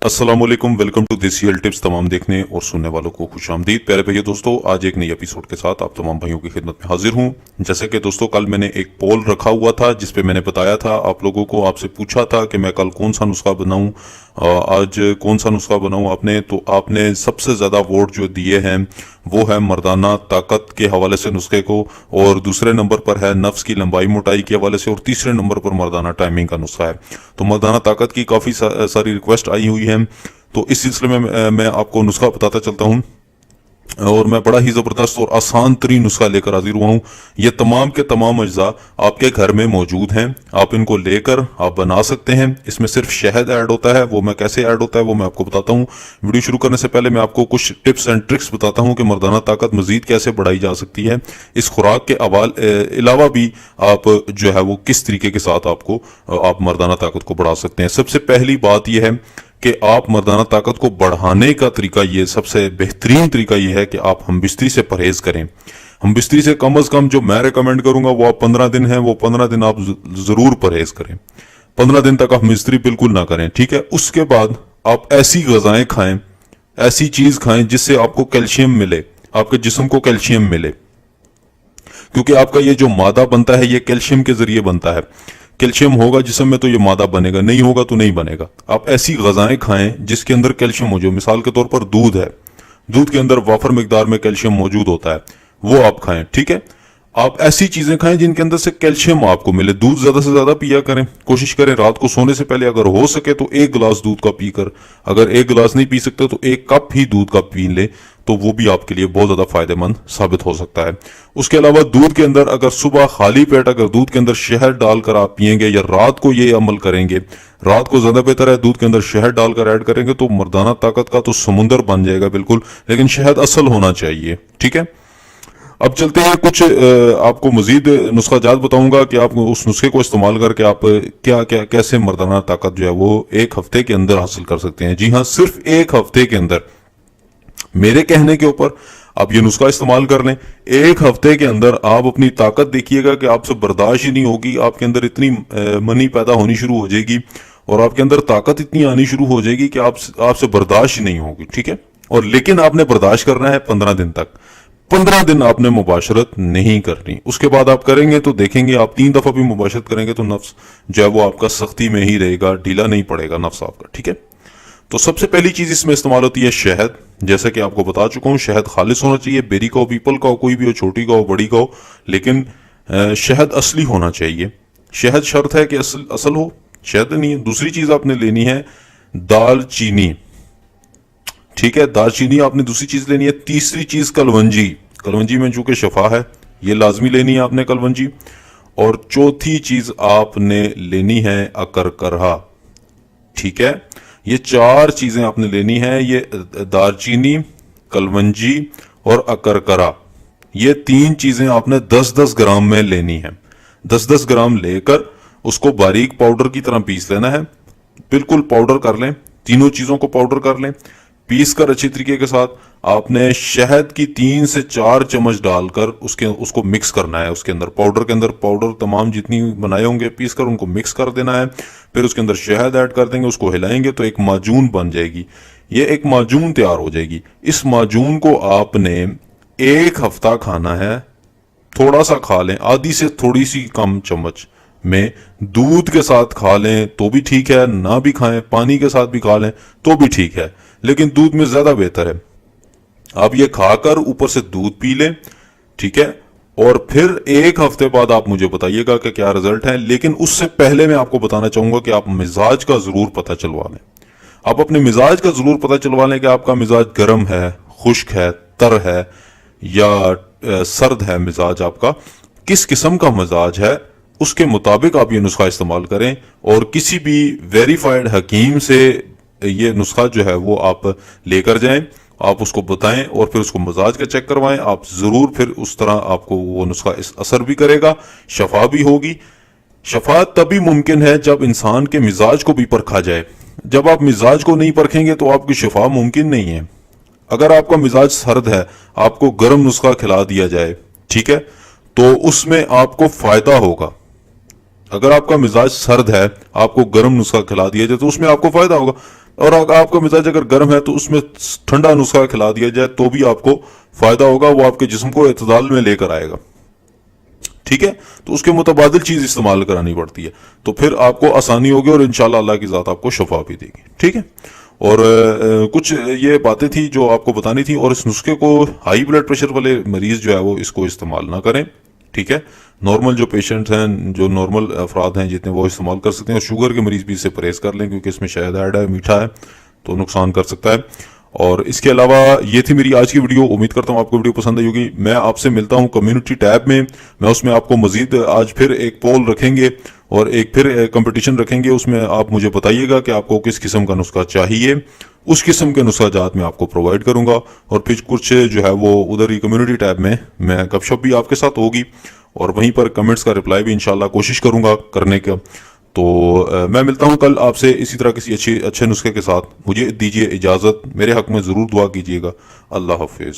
अस्सलाम वालेकुम, welcome to देसी हेल्थ टिप्स। तमाम देखने और सुनने वालों को खुश आमदीद। प्यारे भैया दोस्तों, आज एक नई एपिसोड के साथ आप तमाम भाइयों की खिदमत में हाजिर हूं। जैसे कि दोस्तों, कल मैंने एक पोल रखा हुआ था जिसपे मैंने बताया था आप लोगों को, आपसे पूछा था कि मैं कल कौन सा नुस्खा बनाऊं, आज कौन सा नुस्खा बनाऊं। आपने सबसे ज्यादा वोट जो दिए हैं वो है मर्दाना ताकत के हवाले से नुस्खे को, और दूसरे नंबर पर है नफ्स की लंबाई मोटाई के हवाले से, और तीसरे नंबर पर मर्दाना टाइमिंग का नुस्खा है। तो मर्दाना ताकत की काफी सारी रिक्वेस्ट आई हुई है, तो इस सिलसिले में मैं आपको नुस्खा बताता चलता हूं। और मैं बड़ा ही जबरदस्त और आसान तरीन नुस्खा लेकर हाजिर हुआ हूं। ये तमाम के तमाम अज्जा आपके घर में मौजूद हैं, आप इनको लेकर आप बना सकते हैं। इसमें सिर्फ शहद ऐड होता है, वो मैं कैसे ऐड होता है वो मैं आपको बताता हूं। वीडियो शुरू करने से पहले मैं आपको कुछ टिप्स एंड ट्रिक्स बताता हूं कि मर्दाना ताकत मजीद कैसे बढ़ाई जा सकती है। इस खुराक के अलावा भी आप जो है वो किस तरीके के साथ आप मर्दाना ताकत को बढ़ा सकते हैं। सबसे पहली बात यह है कि आप मर्दाना ताकत को बढ़ाने का तरीका, ये सबसे बेहतरीन तरीका ये है कि आप हम बिस्तरी से परहेज करें। हम बिस्तरी से कम अज कम जो मैं रिकमेंड करूंगा वो आप 15 दिन है, वो 15 दिन आप जरूर परहेज करें। 15 दिन तक आप बिस्तरी बिल्कुल ना करें, ठीक है। उसके बाद आप ऐसी गजाएं खाएं, ऐसी चीज खाएं जिससे आपको कैल्शियम मिले, आपके जिस्म को कैल्शियम मिले, क्योंकि आपका ये जो मादा बनता है ये कैल्शियम के जरिए बनता है। कैल्शियम होगा जिस्म में तो ये मादा बनेगा, नहीं होगा तो नहीं बनेगा। आप ऐसी गजाएं खाएं जिसके अंदर कैल्शियम हो, जो मिसाल के तौर पर दूध है, दूध के अंदर वाफर मिकदार में कैल्शियम मौजूद होता है, वो आप खाएं, ठीक है। आप ऐसी चीजें खाएं जिनके अंदर से कैल्शियम आपको मिले। दूध ज्यादा से ज्यादा पिया करें, कोशिश करें रात को सोने से पहले अगर हो सके तो 1 गिलास दूध का पीकर, अगर 1 गिलास नहीं पी सकते तो 1 कप ही दूध का पी ले, तो वो भी आपके लिए बहुत ज्यादा फायदेमंद साबित हो सकता है। उसके अलावा दूध के अंदर अगर सुबह खाली पेट अगर दूध के अंदर शहद डालकर आप पिएंगे, या रात को ये अमल करेंगे, रात को ज्यादा बेहतर है, दूध के अंदर शहद डालकर ऐड करेंगे तो मर्दाना ताकत का तो समुंदर बन जाएगा बिल्कुल। लेकिन शहद असल होना चाहिए, ठीक है। अब चलते हैं, कुछ आपको मजीद नुस्खाजात बताऊंगा कि आप उस नुस्खे को इस्तेमाल करके आप क्या क्या कैसे मर्दाना ताकत जो है वो 1 हफ्ते के अंदर हासिल कर सकते हैं। जी हाँ, सिर्फ 1 हफ्ते के अंदर, मेरे कहने के ऊपर आप ये नुस्खा इस्तेमाल कर लें। 1 हफ्ते के अंदर आप अपनी ताकत देखिएगा कि आपसे बर्दाश्त ही नहीं होगी, आपके अंदर इतनी मनी पैदा होनी शुरू हो जाएगी और आपके अंदर ताकत इतनी आनी शुरू हो जाएगी कि आपसे बर्दाश्त ही नहीं होगी, ठीक है। और लेकिन आपने बर्दाश्त करना है 15 दिन तक। 15 दिन आपने मुबाशरत नहीं करनी। उसके बाद आप करेंगे तो देखेंगे, आप 3 दफा भी मुबाशरत करेंगे तो नफ्स जो है वो आपका सख्ती में ही रहेगा, ढीला नहीं पड़ेगा नफ्स आपका, ठीक है। तो सबसे पहली चीज इसमें इस्तेमाल होती है शहद। जैसे कि आपको बता चुका हूं, शहद खालिस होना चाहिए, बेरी का हो, पीपल का हो, कोई भी हो, छोटी का हो, बड़ी का हो, लेकिन शहद असली होना चाहिए। शहद शर्त है कि असल हो, शहद नहीं है। दूसरी चीज आपने लेनी है दालचीनी, ठीक है, दालचीनी आपने दूसरी चीज लेनी है। तीसरी चीज कलवंजी, कलवंजी में चूंकि शफा है, ये लाजमी लेनी है आपने कलवंजी। और चौथी चीज आपने लेनी है अकरकरहा, ठीक है। ये 4 चीजें आपने लेनी है, ये दालचीनी, कलवंजी और अकरकरा। ये 3 चीजें आपने 10-10 ग्राम में लेनी है। 10-10 ग्राम लेकर उसको बारीक पाउडर की तरह पीस लेना है, बिल्कुल पाउडर कर लें। तीनों चीजों को पाउडर कर लें, पीस कर अच्छी तरीके के साथ आपने शहद की 3 से 4 चम्मच डालकर उसको मिक्स करना है। उसके अंदर पाउडर के अंदर पाउडर तमाम जितनी बनाए होंगे पीस कर उनको मिक्स कर देना है। फिर उसके अंदर शहद ऐड कर देंगे, उसको हिलाएंगे तो एक माजून बन जाएगी। ये एक माजून तैयार हो जाएगी। इस माजून को आपने 1 हफ्ता खाना है। थोड़ा सा खा लें, आधी से थोड़ी सी कम चम्मच में। दूध के साथ खा लें तो भी ठीक है, ना भी खाएं, पानी के साथ भी खा लें तो भी ठीक है, लेकिन दूध में ज्यादा बेहतर है। आप ये खाकर ऊपर से दूध पी लें, ठीक है। और फिर 1 हफ्ते बाद आप मुझे बताइएगा कि क्या रिजल्ट है। लेकिन उससे पहले मैं आपको बताना चाहूंगा कि आप मिजाज का जरूर पता चलवा लें। आप अपने मिजाज का जरूर पता चलवा लें कि आपका मिजाज गर्म है, खुश्क है, तर है या सर्द है। मिजाज आपका किस किस्म का मिजाज है, उसके मुताबिक आप ये नुस्खा इस्तेमाल करें। और किसी भी वेरीफाइड हकीम से ये नुस्खा जो है वो आप लेकर जाएं, आप उसको बताएं और फिर उसको मिजाज का चेक करवाएं। आप जरूर फिर उस तरह आपको वो नुस्खा असर भी करेगा, शफा भी होगी। शफा तभी मुमकिन है जब इंसान के मिजाज को भी परखा जाए। जब आप मिजाज को नहीं परखेंगे तो आपकी शफा मुमकिन नहीं है। अगर आपका मिजाज सर्द है, आपको गर्म नुस्खा खिला दिया जाए, ठीक है, तो उसमें आपको फायदा होगा। अगर आपका मिजाज सर्द है, आपको गर्म नुस्खा खिला दिया जाए तो उसमें आपको फायदा होगा। और आपका मिजाज अगर गर्म है तो उसमें ठंडा नुस्खा खिला दिया जाए तो भी आपको फायदा होगा, वो आपके जिस्म को इत्तेदाल में लेकर आएगा। ठीक है, तो उसके मुतबादिल चीज इस्तेमाल करानी पड़ती है, तो फिर आपको आसानी होगी और इंशाल्लाह अल्लाह की जात आपको शफा भी देगी। ठीक है, और कुछ ये बातें थी जो आपको बतानी थी। और इस नुस्खे को हाई ब्लड प्रेशर वाले मरीज जो है वो इसको इस्तेमाल ना करें। ठीक है, नॉर्मल जो पेशेंट हैं, जो नॉर्मल अफराद हैं जितने, वो इस्तेमाल कर सकते हैं। और शुगर के मरीज भी इससे परहेज कर लें क्योंकि इसमें शहद ऐड है, मीठा है, तो नुकसान कर सकता है। और इसके अलावा ये थी मेरी आज की वीडियो। उम्मीद करता हूँ आपको वीडियो पसंद आई होगी। मैं आपसे मिलता हूँ कम्युनिटी टैब में। मैं उसमें आपको मजीद आज फिर एक पोल रखेंगे और एक फिर कंपटीशन रखेंगे। उसमें आप मुझे बताइएगा कि आपको किस किस्म का नुस्खा चाहिए, उस किस्म के नुस्खा जात मैं आपको प्रोवाइड करूंगा। और फिर कुछ जो है वो उधर ही कम्युनिटी टैब में मैं गपशप भी आपके साथ होगी और वहीं पर कमेंट्स का रिप्लाई भी इंशाल्लाह कोशिश करूंगा करने का। तो मैं मिलता हूं कल आपसे इसी तरह किसी अच्छे नुस्खे के साथ। मुझे दीजिए इजाजत, मेरे हक में जरूर दुआ कीजिएगा। अल्लाह हाफिज।